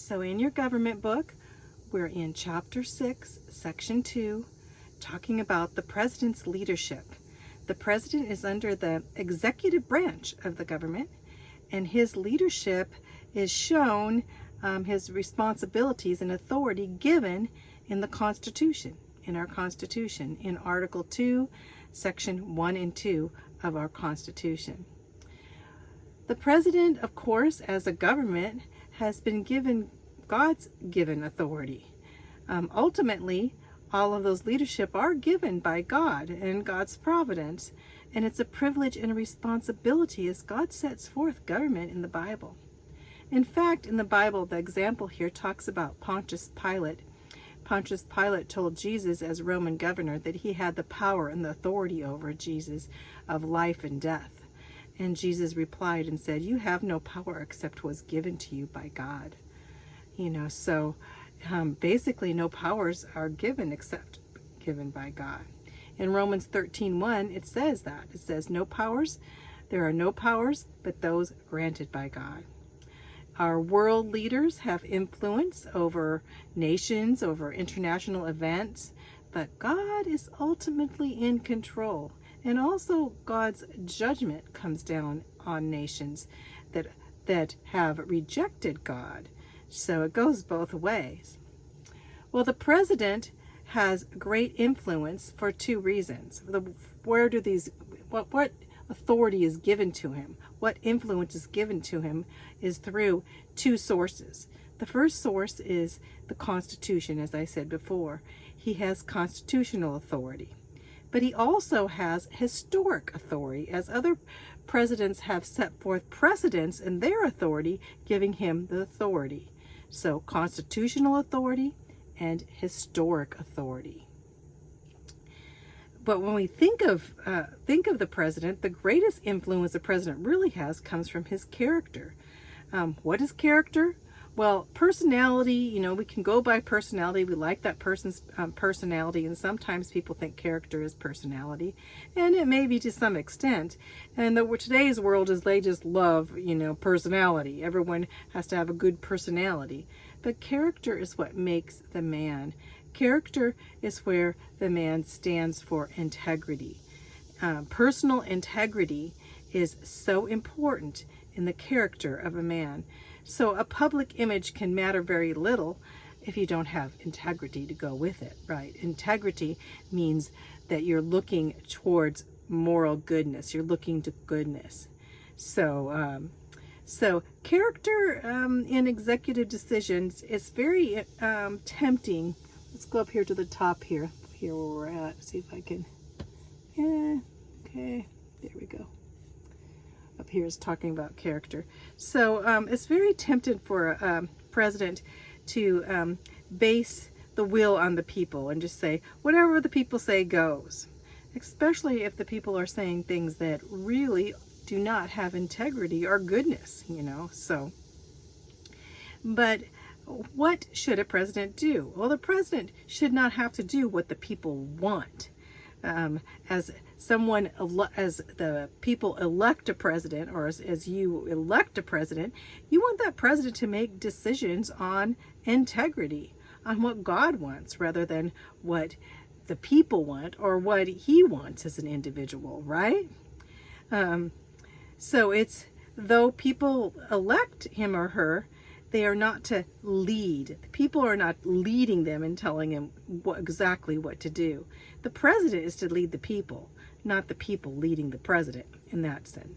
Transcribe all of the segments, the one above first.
So in your government book, we're in Chapter 6, Section 2, talking about the president's leadership. The president is under the executive branch of the government, and his leadership is shown, his responsibilities and authority given in the Constitution, in our Constitution, in Article 2, Section 1 and 2 of our Constitution. The president, of course, as a government, has been given God's given authority. Ultimately, all of those leadership are given by God and God's providence, and it's a privilege and a responsibility as God sets forth government in the Bible. In fact, in the Bible, the example here talks about Pontius Pilate. Pontius Pilate told Jesus as Roman governor that he had the power and the authority over Jesus of life and death. And Jesus replied and said, "You have no power except was given to you by God." So basically no powers are given except given by God. In Romans 13:1, it says that. It says, there are no powers but those granted by God. Our world leaders have influence over nations, over international events, but God is ultimately in control. And also God's judgment comes down on nations that have rejected God. So it goes both ways. Well, the president has great influence for two reasons. What authority is given to him? What influence is given to him is through two sources. The first source is the Constitution, as I said before. He has constitutional authority. But he also has historic authority, as other presidents have set forth precedents in their authority, giving him the authority. So constitutional authority and historic authority. But when we think of the president, the greatest influence the president really has comes from his character. What is character? Well, personality, we can go by personality. We like that person's personality, and sometimes people think character is personality, and it may be to some extent. And today's world is they just love, personality. Everyone has to have a good personality. But character is what makes the man. Character is where the man stands for integrity. Personal integrity is so important in the character of a man. So a public image can matter very little if you don't have integrity to go with it, right? Integrity means that you're looking towards moral goodness. You're looking to goodness. So character in executive decisions is very tempting. Let's go up here to the top here where we're at. See if I can. Yeah, okay, there we go. Up here is talking about character. So it's very tempting for a president to base the will on the people and just say, whatever the people say goes. Especially if the people are saying things that really do not have integrity or goodness, so. But what should a president do? Well, the president should not have to do what the people want. As the people elect a president, or as you elect a president, you want that president to make decisions on integrity, on what God wants, rather than what the people want or what he wants as an individual, right? So it's, though people elect him or her, they are not to lead. The people are not leading them and telling them exactly what to do. The president is to lead the people, not the people leading the president in that sense.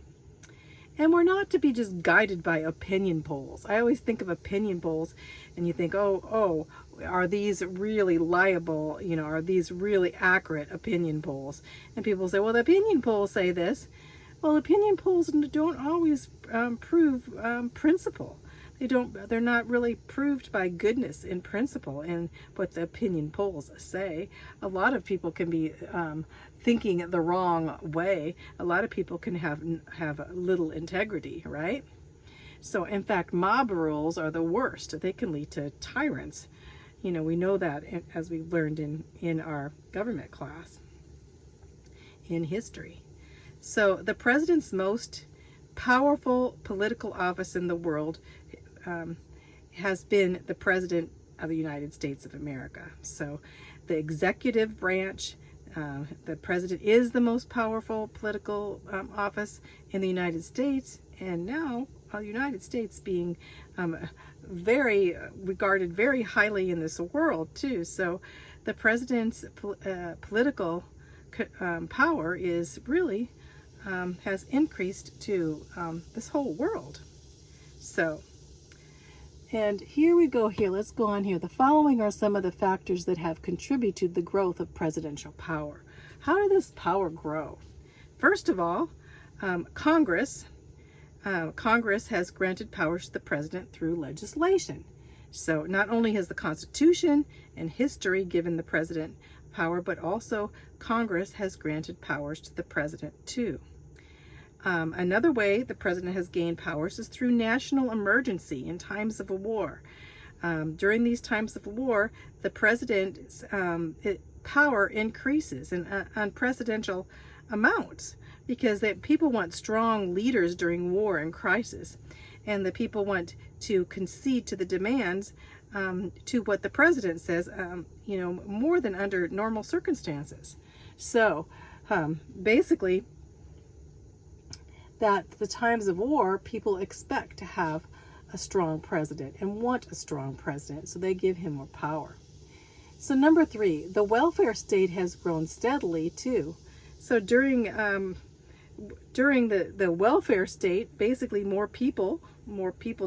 And we're not to be just guided by opinion polls. I always think of opinion polls and you think, oh, are these really liable? Are these really accurate opinion polls? And people say, well, the opinion polls say this. Well, opinion polls don't always prove principle. They're not really proved by goodness in principle in what the opinion polls say. A lot of people can be thinking the wrong way. A lot of people can have little integrity, right? So in fact, mob rules are the worst. They can lead to tyrants. We know that as we learned in our government class in history. So the president's most powerful political office in the world has been the President of the United States of America. So the executive branch, the president is the most powerful political office in the United States, and now the United States being very regarded very highly in this world too. So the president's political power is really has increased to this whole world. So, and here we go here. Let's go on here. The following are some of the factors that have contributed to the growth of presidential power. How did this power grow? First of all, Congress has granted powers to the president through legislation. So not only has the Constitution and history given the president power, but also Congress has granted powers to the president too. Another way the president has gained powers is through national emergency in times of a war. During these times of war, the president's power increases in unprecedented amounts, because people want strong leaders during war and crisis, and the people want to concede to the demands to what the president says, more than under normal circumstances. So basically, that the times of war, people expect to have a strong president and want a strong president, so they give him more power. So number 3, the welfare state has grown steadily too. So during the welfare state, basically more people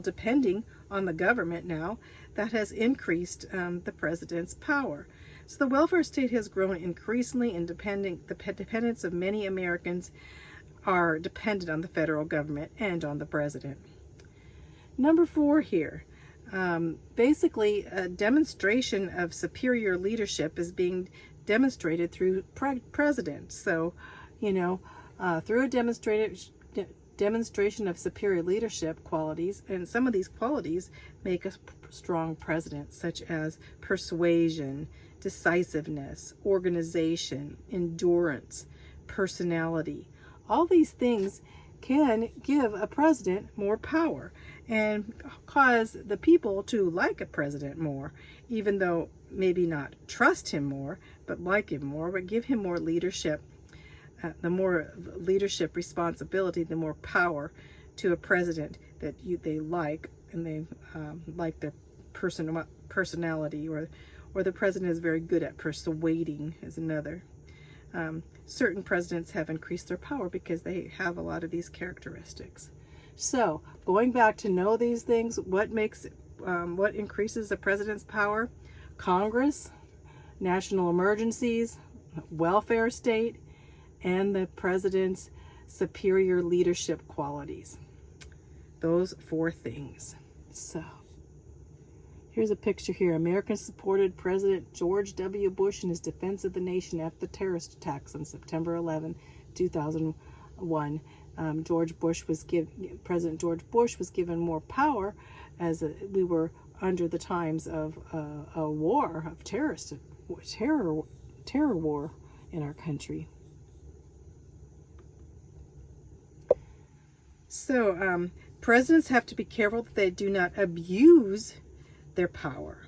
depending on the government now, that has increased the president's power. So the welfare state has grown increasingly, and the dependence of many Americans are dependent on the federal government and on the president. Number 4 here, basically a demonstration of superior leadership is being demonstrated through presidents. So, through a demonstration of superior leadership qualities, and some of these qualities make a strong president, such as persuasion, decisiveness, organization, endurance, personality. All these things can give a president more power and cause the people to like a president more, even though maybe not trust him more, but like him more, but give him more leadership. The more leadership responsibility, the more power to a president that they like, and they like their personality, or the president is very good at persuading is another. Certain presidents have increased their power because they have a lot of these characteristics. So going back to know these things, what increases the president's power? Congress, national emergencies, welfare state, and the president's superior leadership qualities. Those 4 things. So here's a picture here. Americans supported President George W. Bush in his defense of the nation after the terrorist attacks on September 11, 2001. President George Bush was given more power as we were under the times of a war, of terror war in our country. So presidents have to be careful that they do not abuse their power.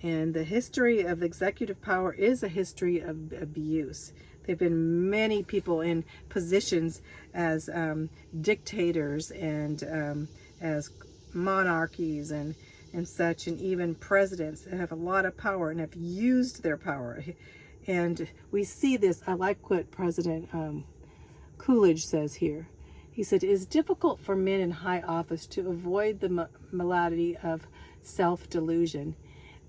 And the history of executive power is a history of abuse. There have been many people in positions as dictators and as monarchies and such, and even presidents that have a lot of power and have used their power. And we see this. I like what President Coolidge says here. He said, "It is difficult for men in high office to avoid the malady of self-delusion.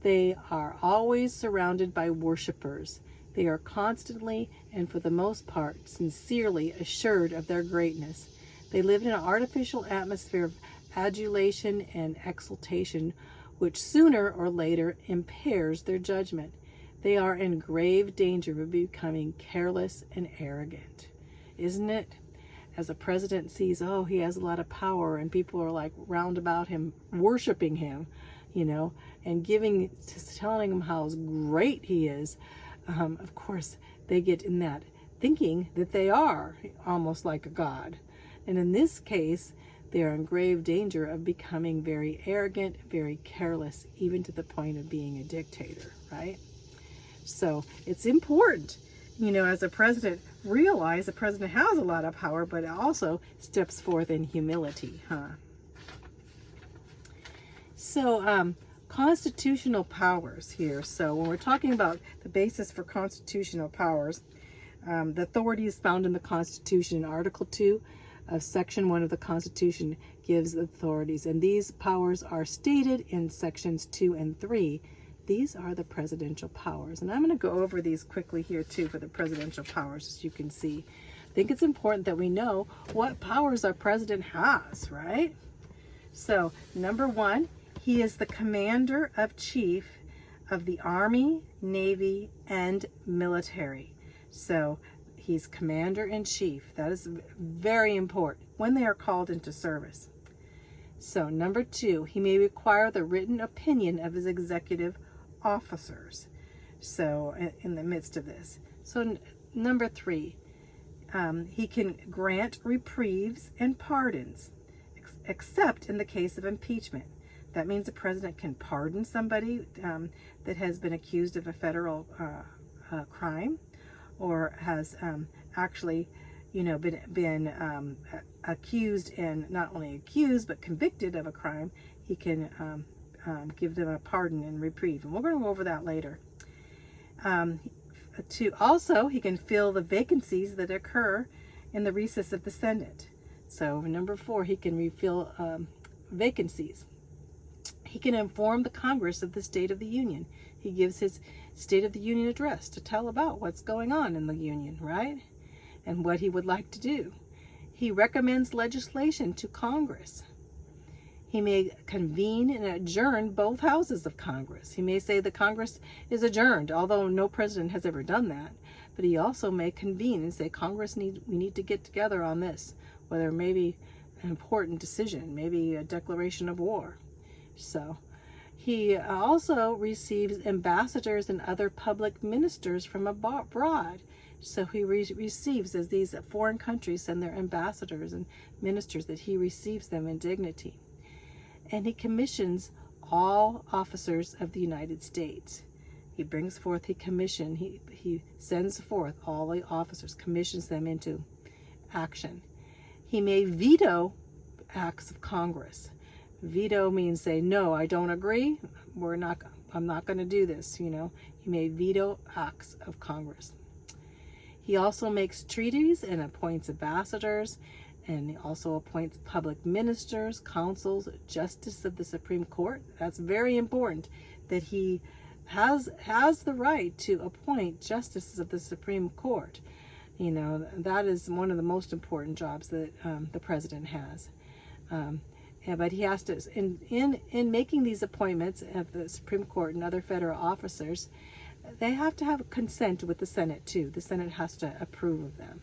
They are always surrounded by worshipers. They are constantly, and for the most part, sincerely assured of their greatness. They live in an artificial atmosphere of adulation and exultation, which sooner or later impairs their judgment. They are in grave danger of becoming careless and arrogant." Isn't it? As a president sees, oh, he has a lot of power, and people are like round about him, worshiping him, and telling him how great he is. Of course, they get in that thinking that they are almost like a god. And in this case, They are in grave danger of becoming very arrogant, very careless, even to the point of being a dictator, right? So it's important, as a president, realize the president has a lot of power, but also steps forth in humility, So, constitutional powers here. So when we're talking about the basis for constitutional powers, the authorities found in the Constitution, Article 2 of Section 1 of the Constitution gives authorities, and these powers are stated in Sections 2 and 3. These are the presidential powers, and I'm going to go over these quickly here too for the presidential powers, as you can see. I think it's important that we know what powers our president has, right? So, number 1, he is the commander-in-chief of the Army, Navy, and military. So, he's commander-in-chief. That is very important when they are called into service. So, number 2, he may require the written opinion of his executive officers. So, in the midst of this. So, number 3, he can grant reprieves and pardons, except in the case of impeachment. That means the president can pardon somebody that has been accused of a federal crime, or has actually, been accused, and not only accused but convicted of a crime. He can give them a pardon and reprieve, and we're going to go over that later. Also, he can fill the vacancies that occur in the recess of the Senate. So, number 4, he can refill vacancies. He can inform the Congress of the State of the Union. He gives his State of the Union address to tell about what's going on in the Union, right? And what he would like to do. He recommends legislation to Congress. He may convene and adjourn both houses of Congress. He may say the Congress is adjourned, although no president has ever done that. But he also may convene and say, Congress, we need to get together on this, whether maybe an important decision, maybe a declaration of war. So he also receives ambassadors and other public ministers from abroad. So he receives, as these foreign countries send their ambassadors and ministers, that he receives them in dignity. And he commissions all officers of the United States. He brings forth, he sends forth all the officers, commissions them into action. He may veto acts of Congress. Veto means say, no, I don't agree. I'm not going to do this, He may veto acts of Congress. He also makes treaties and appoints ambassadors, and he also appoints public ministers, counsels, justice of the Supreme Court. That's very important, that he has the right to appoint justices of the Supreme Court. That is one of the most important jobs that the president has. But he has to, in making these appointments of the Supreme Court and other federal officers, they have to have consent with the Senate too. The Senate has to approve of them.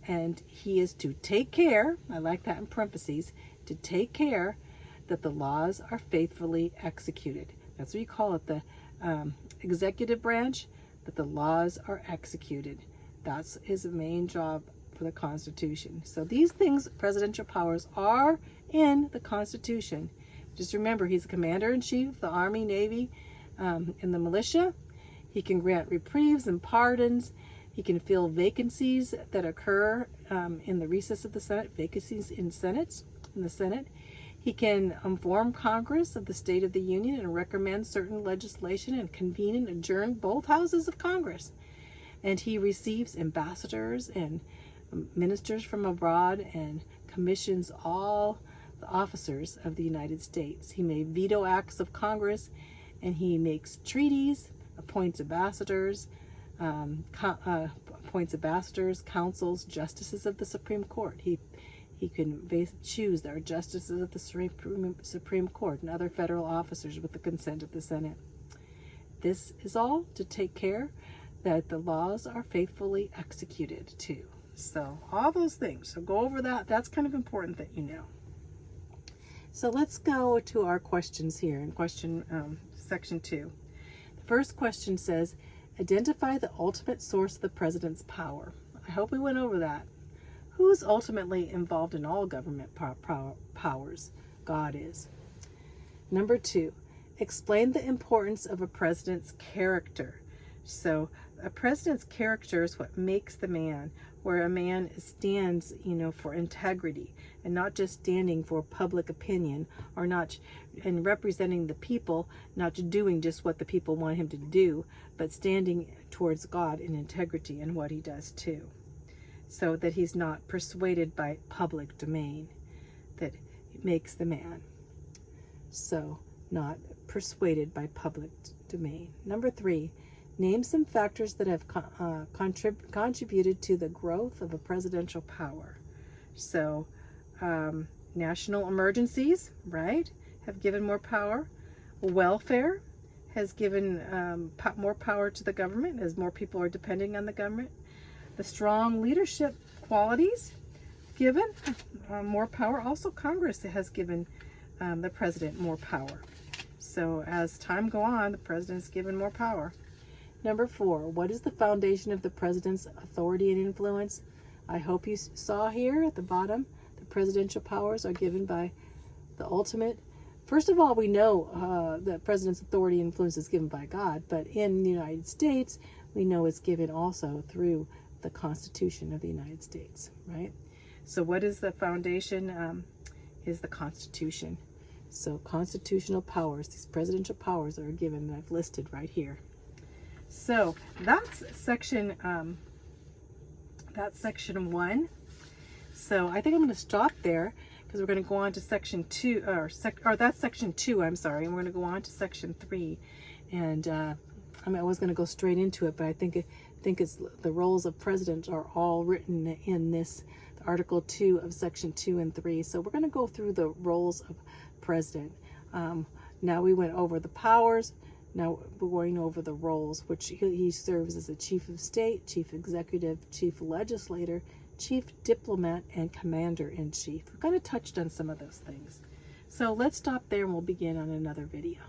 And he is to take care, I like that in parentheses, to take care that the laws are faithfully executed. That's what you call it, the executive branch, that the laws are executed. That's his main job for the Constitution. So these things, presidential powers, are in the Constitution. Just remember, he's the commander-in-chief of the Army, Navy, and the militia. He can grant reprieves and pardons. He can fill vacancies that occur in the recess of the Senate, vacancies in the Senate. He can inform Congress of the State of the Union and recommend certain legislation and convene and adjourn both houses of Congress. And he receives ambassadors and ministers from abroad and commissions all the officers of the United States. He may veto acts of Congress, and he makes treaties, appoints ambassadors, counsels, justices of the Supreme Court. He can choose their justices of the Supreme Court and other federal officers with the consent of the Senate. This is all to take care that the laws are faithfully executed too. So all those things. So go over that. That's kind of important that you know. So let's go to our questions here in section 2. The first question says, identify the ultimate source of the president's power. I hope we went over that. Who's ultimately involved in all government powers? God is. Number 2, explain the importance of a president's character. So a president's character is what makes the man, where a man stands, for integrity and not just standing for public opinion, or not and representing the people, not doing just what the people want him to do, but standing towards God in integrity in what he does too. So that he's not persuaded by public domain, that makes the man. So not persuaded by public domain. Number 3, name some factors that have contributed to the growth of a presidential power. So national emergencies, right, have given more power. Welfare has given more power to the government as more people are depending on the government. The strong leadership qualities given more power. Also, Congress has given the president more power. So as time go on, the president is given more power. Number 4, what is the foundation of the president's authority and influence? I hope you saw here at the bottom, the presidential powers are given by the ultimate. First of all, we know that president's authority and influence is given by God, but in the United States, we know it's given also through the Constitution of the United States, right? So what is the foundation? Is the Constitution. So constitutional powers, these presidential powers are given that I've listed right here. So that's section 1. So I think I'm going to stop there because we're going to go on to section 2, or that's section 2, I'm sorry, and we're going to go on to section 3. And I was going to go straight into it, but I think it's the roles of president are all written in this Article 2 of section 2 and 3. So we're going to go through the roles of president. Now we went over the powers. Now we're going over the roles, which he serves as a chief of state, chief executive, chief legislator, chief diplomat, and commander-in-chief. We've kind of touched on some of those things. So let's stop there and we'll begin on another video.